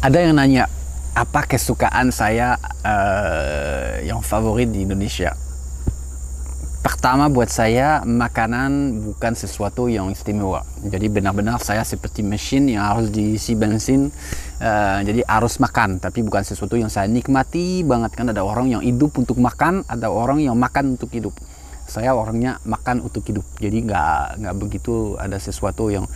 Ada yang nanya, apa kesukaan saya yang favorit di Indonesia? Pertama, buat saya makanan bukan sesuatu yang istimewa. Jadi benar-benar saya seperti mesin yang harus diisi bensin. Jadi harus makan, tapi bukan sesuatu yang saya nikmati banget. Kan ada orang yang hidup untuk makan, ada orang yang makan untuk hidup. Saya orangnya makan untuk hidup. Jadi nggak begitu ada sesuatu yang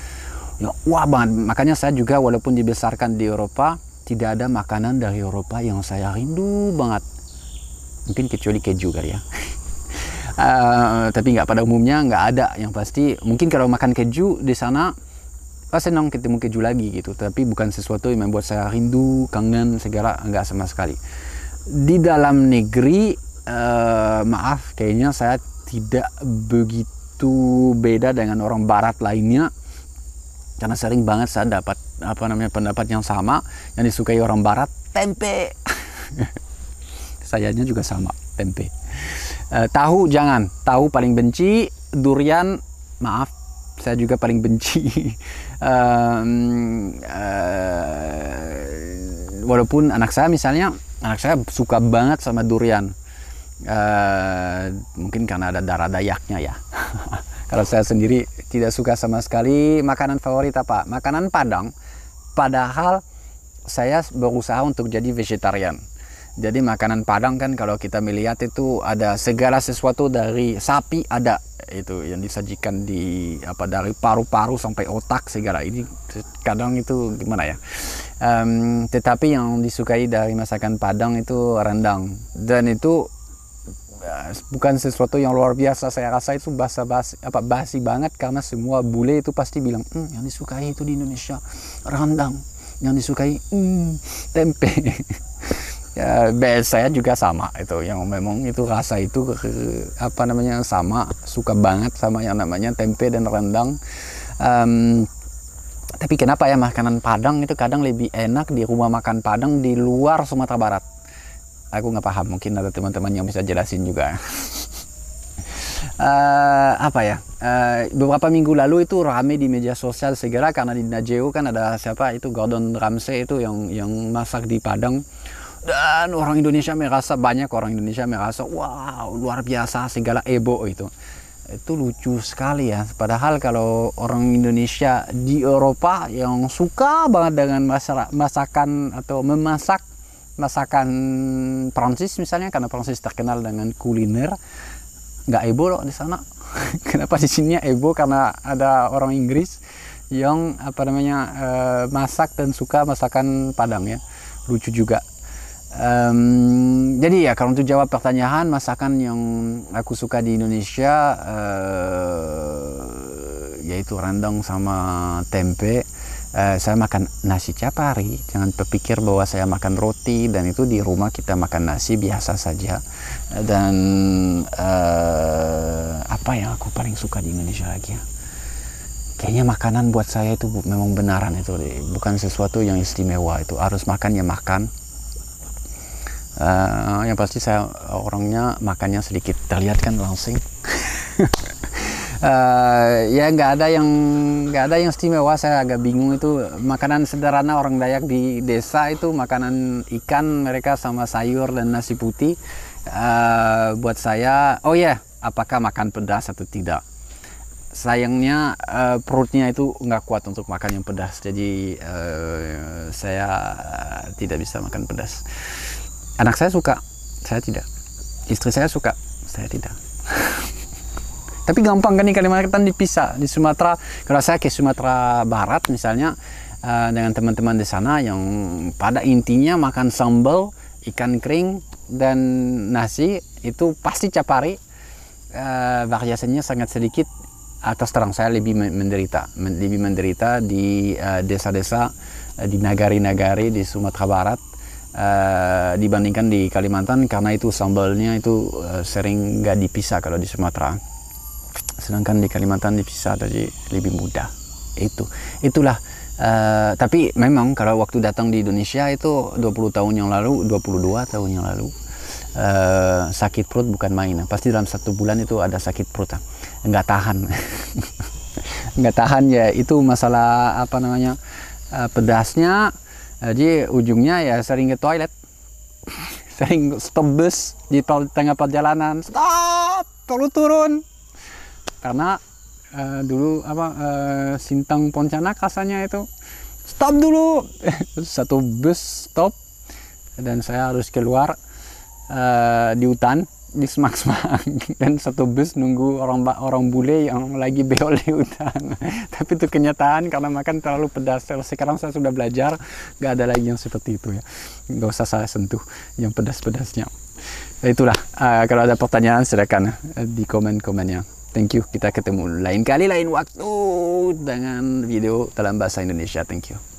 wah banget. Makanya saya juga walaupun dibesarkan di Eropa, tidak ada makanan dari Eropa yang saya rindu banget. Mungkin kecuali keju kali ya. Tapi nggak, pada umumnya nggak ada yang pasti. Mungkin kalau makan keju di sana senang ketemu keju lagi gitu, tapi bukan sesuatu yang membuat saya rindu, kangen segala, nggak sama sekali. Di dalam negeri maaf, kayaknya saya tidak begitu beda dengan orang barat lainnya, karena sering banget saya dapat pendapat yang sama yang disukai orang barat, tempe. Sayanya juga sama, tempe. Tahu jangan, tahu paling benci, durian maaf, saya juga paling benci. Walaupun anak saya suka banget sama durian. Mungkin karena ada darah Dayaknya ya. Kalau saya sendiri tidak suka sama sekali. Makanan favorit apa? Makanan Padang. Padahal saya berusaha untuk jadi vegetarian. Jadi makanan Padang kan kalau kita melihat itu ada segala sesuatu, dari sapi ada itu yang disajikan dari paru-paru sampai otak segala. Ini kadang itu gimana ya? Tetapi yang disukai dari masakan Padang itu rendang, dan itu bukan sesuatu yang luar biasa. Saya rasa itu basi banget, karena semua bule itu pasti bilang yang disukai itu di Indonesia rendang, yang disukai tempe. Ya, saya juga sama itu, yang memang itu rasa itu sama, suka banget sama yang namanya tempe dan rendang. Tapi kenapa ya makanan Padang itu kadang lebih enak di rumah makan Padang di luar Sumatera Barat? Aku nggak paham, mungkin ada teman-teman yang bisa jelasin juga. Beberapa minggu lalu itu rame di media sosial segera, karena di Najeo kan ada itu Gordon Ramsay itu yang masak di Padang. Dan banyak orang Indonesia merasa wow luar biasa segala ebo itu lucu sekali ya. Padahal kalau orang Indonesia di Eropa yang suka banget dengan masakan atau memasak masakan Prancis misalnya, karena Prancis terkenal dengan kuliner, nggak ebo loh di sana. Kenapa di sini ebo? Karena ada orang Inggris yang masak dan suka masakan Padang ya, lucu juga. Jadi ya, kalau untuk jawab pertanyaan masakan yang aku suka di Indonesia, yaitu rendang sama tempe. Saya makan nasi tiap hari. Jangan berpikir bahwa saya makan roti, dan itu di rumah kita makan nasi biasa saja. Dan apa yang aku paling suka di Indonesia lagi ya? Kayaknya makanan buat saya itu memang benaran itu, bukan sesuatu yang istimewa. Itu harus makan ya makan. Yang pasti saya orangnya makannya sedikit, terlihat kan langsing. Ya nggak ada yang istimewa. Saya agak bingung itu makanan sederhana orang Dayak di desa itu makanan ikan mereka sama sayur dan nasi putih. Buat saya, apakah makan pedas atau tidak? Sayangnya perutnya itu nggak kuat untuk makan yang pedas, jadi saya tidak bisa makan pedas. Anak saya suka, saya tidak. Istri saya suka, saya tidak. Tapi gampang kan di Kalimantan dipisah. Di Sumatera, kalau saya ke Sumatera Barat misalnya, dengan teman-teman di sana yang pada intinya makan sambal, ikan kering, dan nasi, itu pasti tiap hari. Variasinya sangat sedikit. Atas terang saya lebih menderita di desa-desa, di nagari-nagari di Sumatera Barat, dibandingkan di Kalimantan, karena itu sambalnya itu sering nggak dipisah kalau di Sumatera, sedangkan di Kalimantan dipisah, jadi lebih mudah. Itulah. Tapi memang kalau waktu datang di Indonesia itu 22 tahun yang lalu, sakit perut bukan main. Pasti dalam 1 bulan itu ada sakit perut, nggak tahan. Nggak tahan ya, itu masalah pedasnya. Jadi ujungnya ya sering ke toilet, sering stop bus di tengah perjalanan, stop, perlu turun. Karena dulu Sintang Pontianak rasanya itu stop dulu. Satu bus stop dan saya harus keluar di hutan, di semak-semak, dan satu bus nunggu orang bule yang lagi beol di hutan. Tapi itu kenyataan karena makan terlalu pedas. Sekarang saya sudah belajar nggak ada lagi yang seperti itu ya, nggak usah saya sentuh yang pedas-pedasnya. Itulah, kalau ada pertanyaan silakan di komen-komennya. Thank you, kita ketemu lain kali lain waktu dengan video dalam bahasa Indonesia. Thank you.